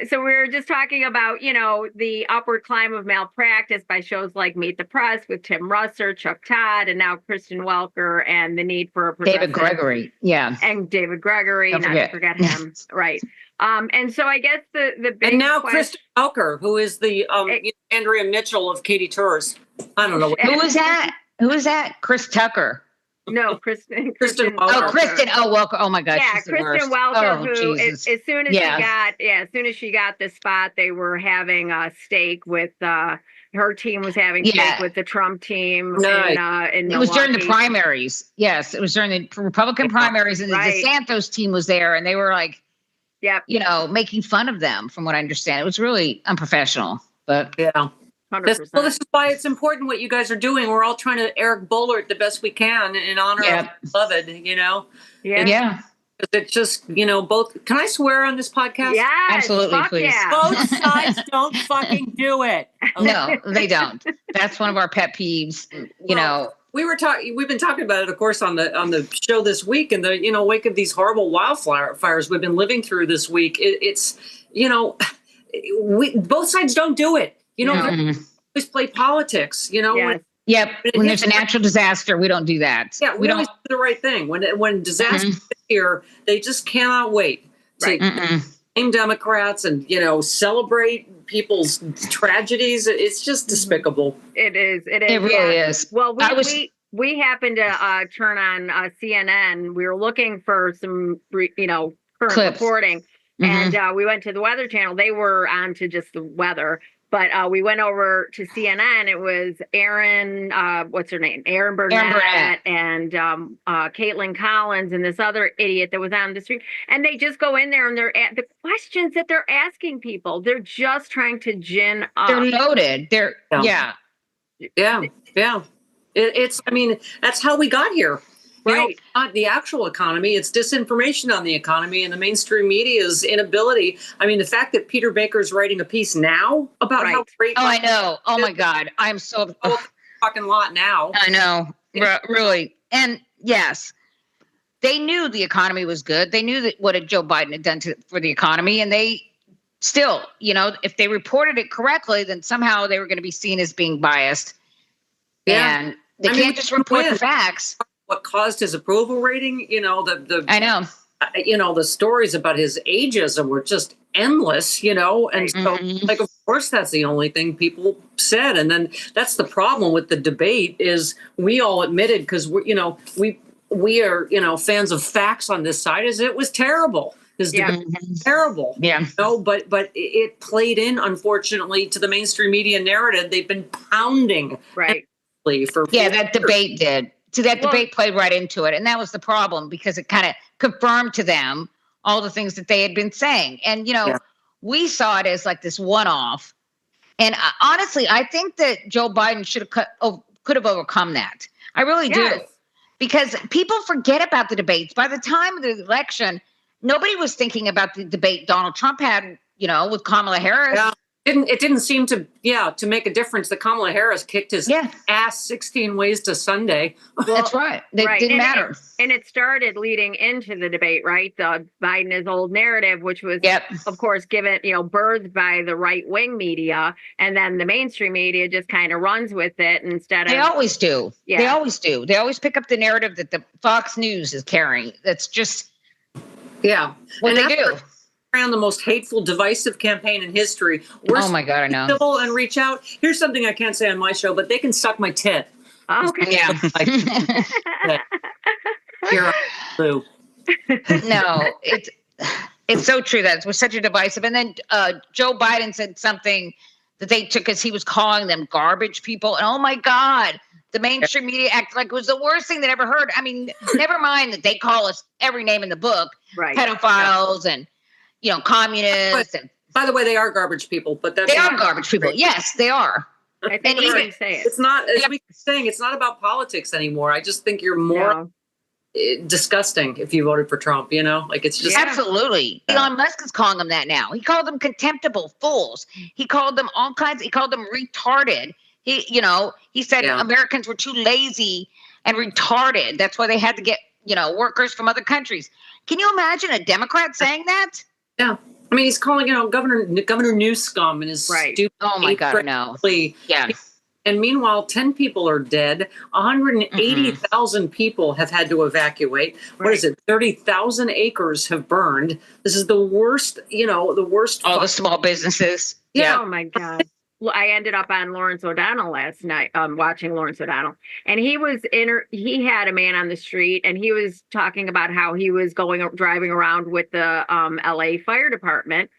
So we were just talking about, the upward climb of malpractice by shows like Meet the Press with Tim Russer, Chuck Todd, and now Kristen Welker, and the need for a David Gregory. Yeah. And David Gregory, not to forget him. Right. And so I guess the big and now question, Kristen Welker, who is the Andrea Mitchell of Katie Tours. I don't know. Who is that? Chris Tucker. No, Kristen Welker. Oh, Kristen. Oh, Welker. Oh my gosh. Yeah, she's the Kristen worst. Welker, Oh, who Jesus. as soon as she got the spot, they were having a steak with her team was having steak with the Trump team. Nice. In it was during the Milwaukee. primaries. Yes, it was during the Republican primaries, and the DeSantis team was there, and they were like, making fun of them, from what I understand. It was really unprofessional. But 100%. This is why it's important what you guys are doing. We're all trying to Eric Boehlert the best we can in honor of beloved, Yeah. It's just, both. Can I swear on this podcast? Yeah, absolutely, please. Yeah. Both sides don't fucking do it. Okay? No, they don't. That's one of our pet peeves. We've been talking about it, of course, on the show this week, in the wake of these horrible wildfires we've been living through this week. It's both sides don't do it. Always play politics. Yep. When it When hits there's a natural disaster, we don't do that. Yeah, we always do the right thing. When disasters hit here, they just cannot wait to blame Democrats and celebrate people's tragedies. It's just despicable. It is. It is. It really is. Well, we happened to turn on CNN. We were looking for some current Clips. reporting, and we went to the Weather Channel. They were on to just the weather. But we went over to CNN. It was Aaron, what's her name? Aaron Burnett and Caitlin Collins and this other idiot that was on the street. And they just go in there and the questions that they're asking people, they're just trying to gin up. They're loaded. Yeah. That's how we got here. Right. Not the actual economy. It's disinformation on the economy and the mainstream media's inability. I mean, the fact that Peter Baker's writing a piece now about how great. Oh, I know. Oh my God. I'm so fucking lot now. I know. Really. And yes, they knew the economy was good. They knew that what Joe Biden had done for the economy. And they still, if they reported it correctly, then somehow they were going to be seen as being biased. Yeah. And they can't just report the facts. What caused his approval rating? I know. The stories about his ageism were just endless. And so, of course, that's the only thing people said. And then that's the problem with the debate is we all admitted because we are fans of facts on this side. Is it was terrible. His debate was terrible. Yeah. But it played in, unfortunately, to the mainstream media narrative. They've been pounding for that debate did. So that debate played right into it. And that was the problem because it kind of confirmed to them all the things that they had been saying. And, we saw it as like this one-off. And honestly, I think that Joe Biden could have overcome that. I really do. Because people forget about the debates. By the time of the election, nobody was thinking about the debate Donald Trump had, with Kamala Harris. Yeah. It didn't seem to make a difference that Kamala Harris kicked his ass 16 ways to Sunday. Well, that's right. It didn't matter. And it started leading into the debate, right? The Biden is old narrative, which was, of course, given, birthed by the right wing media. And then the mainstream media just kind of runs with it instead of. They always do. Yeah. They always do. They always pick up the narrative that the Fox News is carrying. That's just what they do. Around the most hateful, divisive campaign in history. Oh my God, I know. Civil and reach out. Here's something I can't say on my show, but they can suck my tit. Oh, okay. Yeah. You're blue. No, it's so true that it was such a divisive. And then Joe Biden said something that they took as he was calling them garbage people. And oh my God, the mainstream media acted like it was the worst thing that ever heard. I mean, never mind that they call us every name in the book, pedophiles and communists. And by the way, they are garbage people, but they are garbage people. Yes, they are. I think you say it. It's not, as we keep saying, it's not about politics anymore. I just think you're more disgusting if you voted for Trump, it's just. Absolutely. Elon Musk is calling them that now. He called them contemptible fools. He called them all kinds. He called them retarded. He said Americans were too lazy and retarded. That's why they had to get, workers from other countries. Can you imagine a Democrat saying that? Yeah. I mean, he's calling, Governor Newsom and his stupid. Oh my God, no. Yeah. And meanwhile, 10 people are dead. 180,000 people have had to evacuate. What is it? 30,000 acres have burned. This is the worst, the worst. All the small businesses. Yeah. Oh my God. I ended up on Lawrence O'Donnell last night, watching Lawrence O'Donnell, and he he had a man on the street, and he was talking about how he was driving around with the LA Fire Department,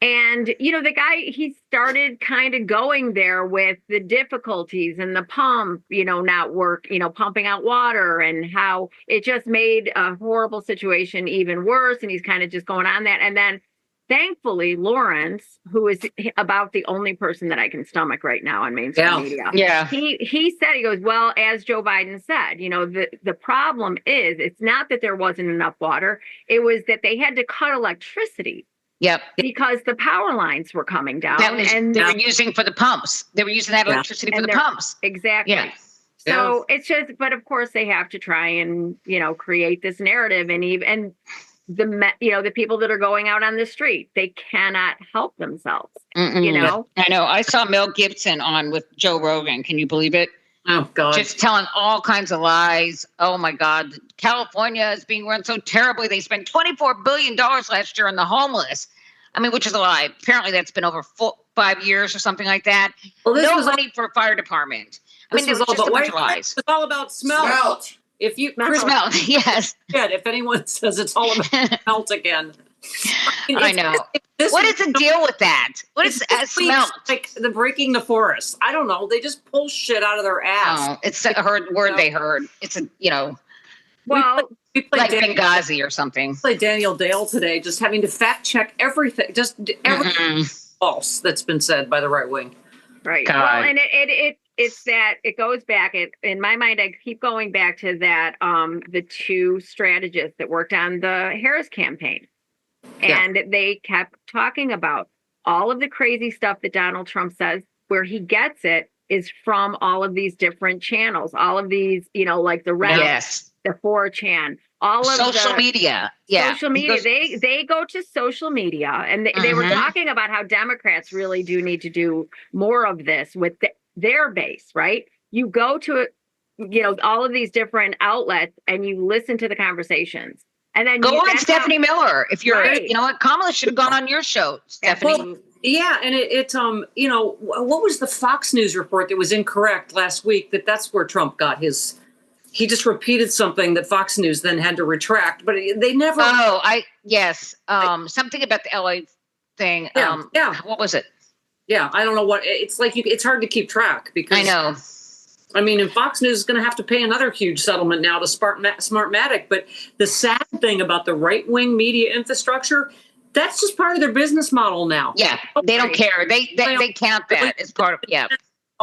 and the guy, he started kind of going there with the difficulties and the pump, not work, pumping out water, and how it just made a horrible situation even worse, and he's kind of just going on that, and then. Thankfully, Lawrence, who is about the only person that I can stomach right now on mainstream media, he said, he goes, well, as Joe Biden said, the problem is it's not that there wasn't enough water. It was that they had to cut electricity. Yep. Because the power lines were coming down. And they were using for the pumps. They were using that electricity for the pumps. Exactly. Yeah. So it's just, but of course they have to try and, create this narrative and the people that are going out on the street, they cannot help themselves. I know. I saw Mel Gibson on with Joe Rogan. Can you believe it? Oh God. Just telling all kinds of lies. Oh my God. California is being run so terribly. They spent $24 billion last year on the homeless. I mean, which is a lie. Apparently that's been over 5 years or something like that. Well, No money for fire department. I mean, This it was was just all a bunch about of lies. It's all about smelt. If you Smell, yes. if anyone says it's all about smelt again. I know. What is the deal with that? What is smelt? Like the breaking the forest. I don't know. They just pull shit out of their ass. Oh, it's a word they heard. It's Well, we played like Benghazi or something. Played Daniel Dale today, just having to fact check everything, just everything false that's been said by the right wing. Right. God. Well, and it's that it goes back. In my mind, I keep going back to that the two strategists that worked on the Harris campaign. And they kept talking about all of the crazy stuff that Donald Trump says. Where he gets it is from all of these different channels, all of these, like the Reddit, the 4chan, all of social media. Yeah. Social media. They go to social media, and they were talking about how Democrats really do need to do more of this with their base, right? You go to, all of these different outlets and you listen to the conversations. And then go on Stephanie Miller. If you're, right. Kamala should have gone on your show, Stephanie. Well, yeah, and what was the Fox News report that was incorrect last week? That's where Trump got his. He just repeated something that Fox News then had to retract, but they never. Oh, something about the LA thing. Yeah. What was it? Yeah, I don't know what it's like. It's hard to keep track because I know. I mean, and Fox News is going to have to pay another huge settlement now to Smartmatic. But the sad thing about the right-wing media infrastructure, that's just part of their business model now. Yeah, they don't care. They count that as part of,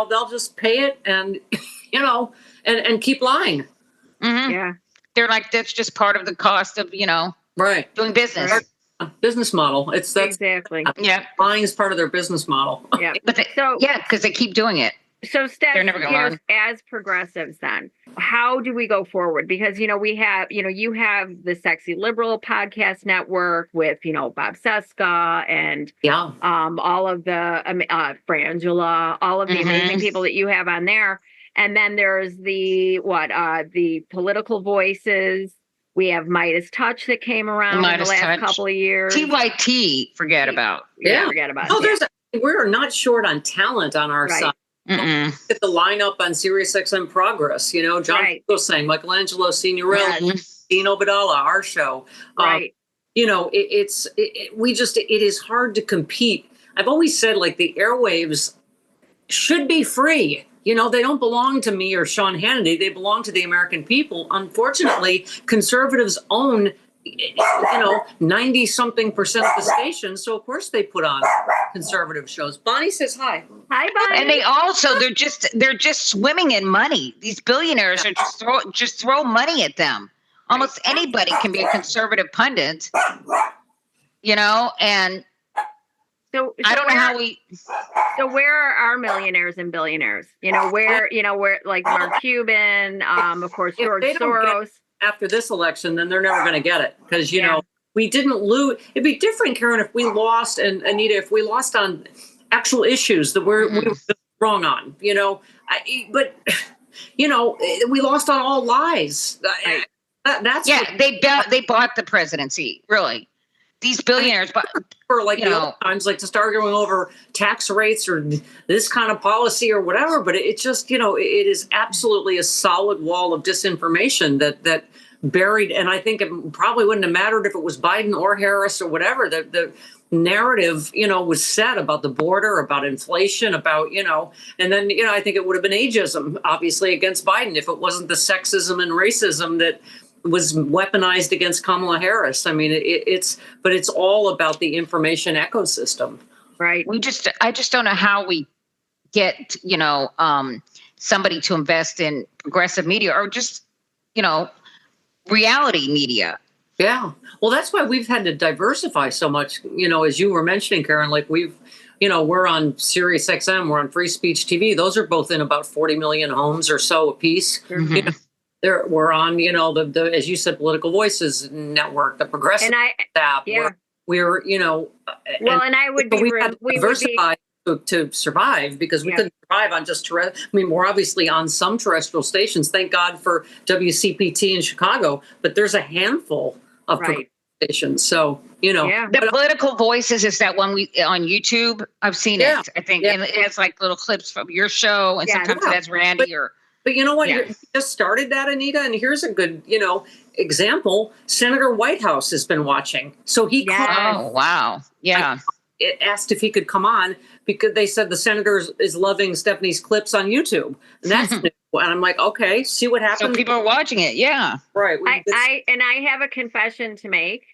They'll just pay it and, and keep lying. Mm-hmm. Yeah. They're like, that's just part of the cost of, right, doing business. Right. Business model. That's exactly. Yeah. Lying is part of their business model. Yeah. Because they keep doing it. So, Steph, they're never going to learn. As progressives, then, how do we go forward? Because, we have, you have the Sexy Liberal podcast network with, Bob Seska and all of the Frangela, all of the amazing people that you have on there. And then there's the political voices. We have Midas Touch that came around in the last couple of years. TYT, forget about. Yeah. Forget about. Oh, we're not short on talent on our side. Get the lineup on SiriusXM Progress. John was saying Michelangelo Signorelli, Dean Obadala, our show. Right. It is hard to compete. I've always said the airwaves should be free. They don't belong to me or Sean Hannity. They belong to the American people. Unfortunately, conservatives own 90-something% of the stations. So of course they put on conservative shows. Bonnie says hi. Hi, Bonnie. And they also they're just swimming in money. These billionaires are just throw money at them. Almost anybody can be a conservative pundit. And so I don't know how we. So where are our millionaires and billionaires? Where like Mark Cuban, of course George Soros. After this election, then they're never going to get it because we didn't lose. It'd be different, Karen, if we lost, and Anita, if we lost on actual issues that we were wrong on. But we lost on all lies. They bought the presidency. Really, these billionaires, for the other times, to start going over tax rates or this kind of policy or whatever. But it just, it is absolutely a solid wall of disinformation that buried. And I think it probably wouldn't have mattered if it was Biden or Harris or whatever. The narrative, was set about the border, about inflation, about, and then, I think it would have been ageism, obviously, against Biden if it wasn't the sexism and racism that was weaponized against Kamala Harris. I mean, it's all about the information ecosystem. Right. I just don't know how we get, somebody to invest in progressive media or just, reality media. Yeah. Well, that's why we've had to diversify so much, as you were mentioning, Karen, we're on Sirius XM, we're on Free Speech TV. Those are both in about 40 million homes or so a piece. Mm-hmm. We're on, the as you said, Political Voices Network, the Progressive app. Yeah. We're well, and I would be diversified to survive, because we couldn't survive on just we're obviously on some terrestrial stations. Thank God for WCPT in Chicago, but there's a handful of stations. So, the political voices is that one on YouTube. I've seen it, I think, and it has like little clips from your show, and sometimes it has Randy But you know what? You just started that, Anita, and here's a good, example. Senator Whitehouse has been watching. So he called. Oh, wow. Yeah. Asked if he could come on because they said the senator is loving Stephanie's clips on YouTube. And that's new. And I'm like, okay, see what happens. So people are watching it. Yeah. Right. I have a confession to make.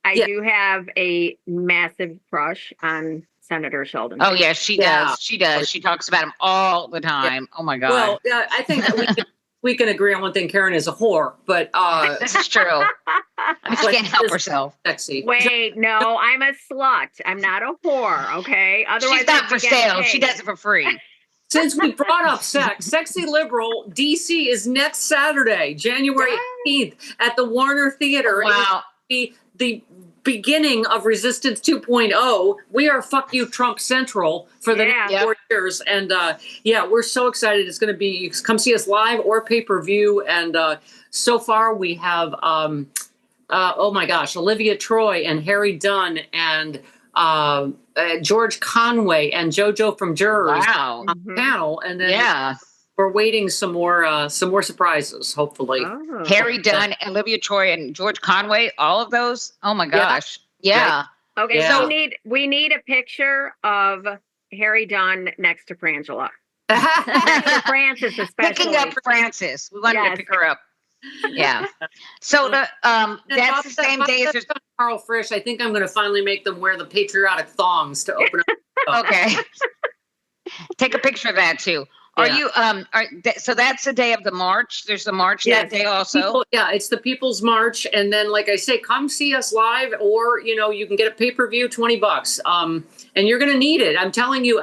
I do have a massive crush on Senator Sheldon. Oh, yeah, she does. She does. She talks about him all the time. Oh, my God. Well, I think that we can agree on one thing. Karen is a whore, but this is true. She can't help herself. Sexy. Wait, no, I'm a slut. I'm not a whore. Okay. Otherwise, she's not for sale. She does it for free. Since we brought up sex, Sexy Liberal DC is next Saturday, January 18th at the Warner Theater. Wow. The beginning of Resistance 2.0. We are Fuck You Trump Central for the next 4 years. And we're so excited. It's going to be, you can come see us live or pay-per-view. And so far we have, oh my gosh, Olivia Troy and Harry Dunn and George Conway and JoJo from Jurors on the panel. And then we're waiting some more surprises, hopefully. Oh. Harry Dunn, Olivia Troy, and George Conway, all of those. Oh my gosh. Yeah. Okay, so we need a picture of Harry Dunn next to Frangela. Francis, especially. Picking up Francis. We wanted to pick her up. Yeah. So that's the same day as Carl Frisch. I think I'm going to finally make them wear the patriotic thongs to open up. Okay. Take a picture of that too. Are you so that's the day of the march? There's the march that day also? It's the People's March. And then, like I say, come see us live, or, you can get a pay-per-view, $20. And you're going to need it. I'm telling you,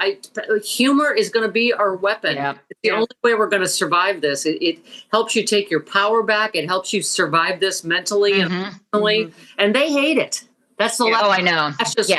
humor is going to be our weapon. Yeah. It's the only way we're going to survive this. It helps you take your power back. It helps you survive this mentally and emotionally. And they hate it. That's the Oh, I know. That's just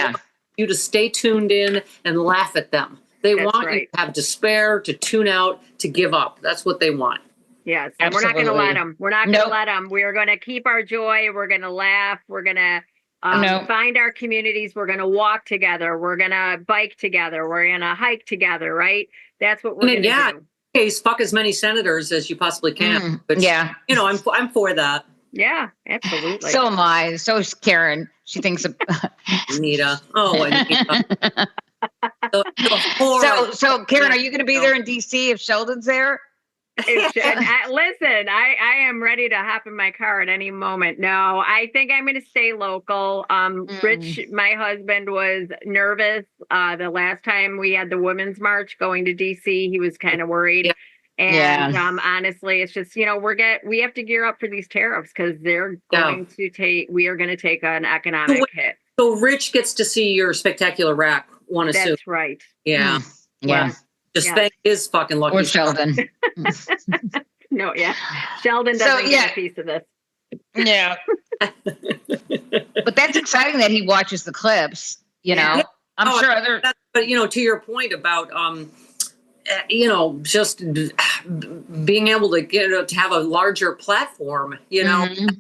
you to stay tuned in and laugh at them. They want you to have despair, to tune out, to give up. That's what they want. Yes. And we're not going to let them. We're not going to let them. We're going to keep our joy. We're going to laugh. We're going to find our communities. We're going to walk together. We're going to bike together. We're going to hike together, right? That's what we're going to do. Case, fuck as many senators as you possibly can. But, I'm for that. Yeah, absolutely. So am I. So is Karen. She thinks of Anita. Oh, Anita. So Karen, are you going to be there in DC if Sheldon's there? Listen, I am ready to hop in my car at any moment. No, I think I'm going to stay local. Rich, my husband, was nervous the last time we had the Women's March going to DC. He was kind of worried. Yeah. And honestly, it's just, we have to gear up for these tariffs because we are going to take an economic hit. So Rich gets to see your spectacular rack. That's right. Yeah. Yeah. Just thank his fucking lucky. Or Sheldon. No, Sheldon doesn't get a piece of this. Yeah. But that's exciting that he watches the clips, I'm sure other. But, to your point about, just being able to to have a larger platform,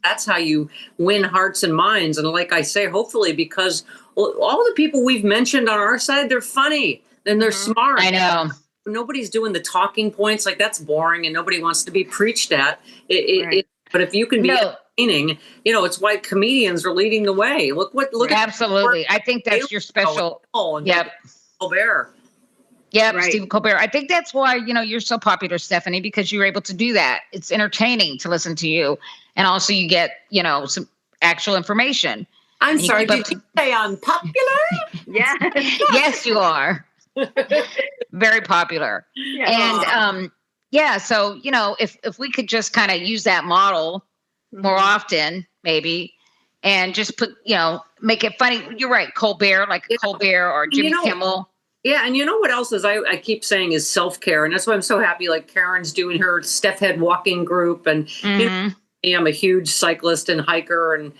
that's how you win hearts and minds. And like I say, hopefully, because all the people we've mentioned on our side, they're funny and they're smart. I know. Nobody's doing the talking points. Like, that's boring and nobody wants to be preached at. But if you can be entertaining, it's why comedians are leading the way. Look absolutely. I think that's your special. Colbert. Yeah, Stephen Colbert. I think that's why, you're so popular, Stephanie, because you're able to do that. It's entertaining to listen to you. And also you get, some actual information. I'm sorry, did you say I'm popular? Yeah. Yes, you are. Very popular. Yeah. And so, if we could just kind of use that model more often, maybe, and just put, make it funny. You're right, Colbert, Colbert or Jimmy Kimmel. Yeah, and you know what else is I keep saying is self-care, and that's why I'm so happy. Like, Karen's doing her Steph Head walking group, and I'm a huge cyclist and hiker, and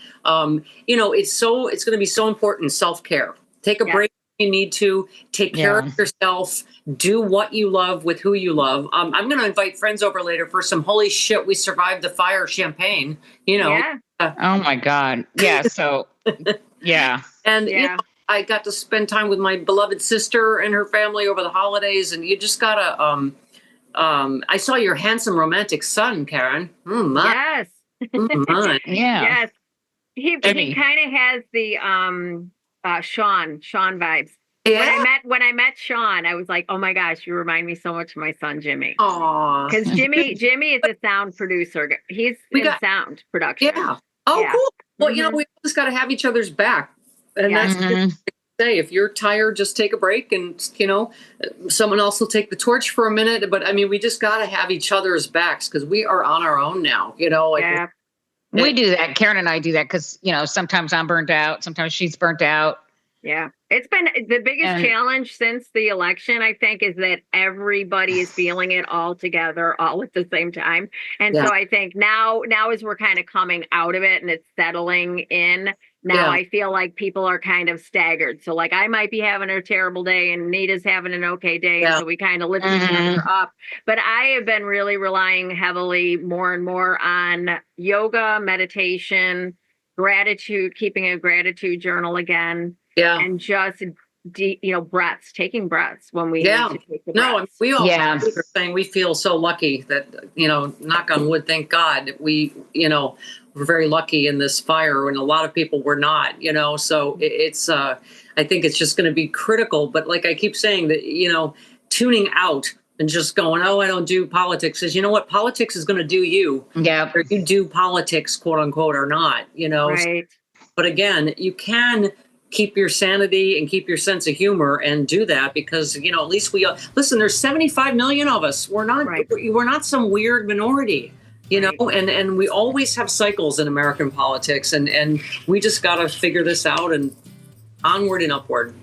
it's going to be so important. Self-care. Take a break you need to. Take care of yourself. Do what you love with who you love. I'm going to invite friends over later for some holy shit, we survived the fire champagne, you know. Yeah. Oh my God. Yeah. So, yeah. And you know, I got to spend time with my beloved sister and her family over the holidays, and you just gotta, I saw your handsome romantic son, Karen. Oh my. Yes. Oh my. Yeah. Yes. He kind of has the Sean vibes. Yeah. When I met Sean, I was like, oh my gosh, you remind me so much of my son Jimmy. Aw. Because Jimmy is a sound producer. He's sound production. Yeah. Oh, cool. Well, you know, we just got to have each other's back, and that's say. If you're tired, just take a break, and you know, someone else will take the torch for a minute. But I mean, we just got to have each other's backs because we are on our own now. You know, like we do that. Karen and I do that because you know sometimes I'm burnt out, sometimes she's burnt out. Yeah. It's been the biggest challenge since the election, I think, is that everybody is feeling it all together, all at the same time. And so I think now as we're kind of coming out of it and it's settling in, now I feel like people are kind of staggered. So like I might be having a terrible day and Nita's having an okay day. So we kind of lift each other up. But I have been really relying heavily more and more on yoga, meditation, gratitude, keeping a gratitude journal again. Yeah. And just taking breaths when we need to take the breaths. We all are saying we feel so lucky that, you know, knock on wood, thank God, we, you know, we're very lucky in this fire when a lot of people were not, you know, so it's I think it's just going to be critical. But like I keep saying that, you know, tuning out and just going, oh, I don't do politics is, you know what, politics is going to do you. Yeah. Or you do politics, quote unquote, or not, you know. Right. But again, you can keep your sanity and keep your sense of humor and do that because, you know, at least we listen, there's 75 million of us. We're not some weird minority, you know, and we always have cycles in American politics and we just got to figure this out and onward and upward.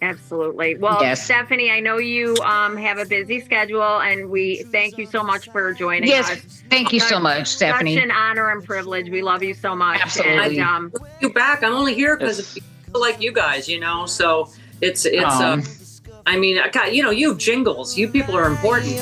Absolutely. Well, Stephanie, I know you have a busy schedule and we thank you so much for joining us. Thank you so much, Stephanie. Such an honor and privilege. We love you so much. Absolutely. And, you back. I'm only here because of people like you guys, you know, so it's I mean, you know, you jingles, you people are important.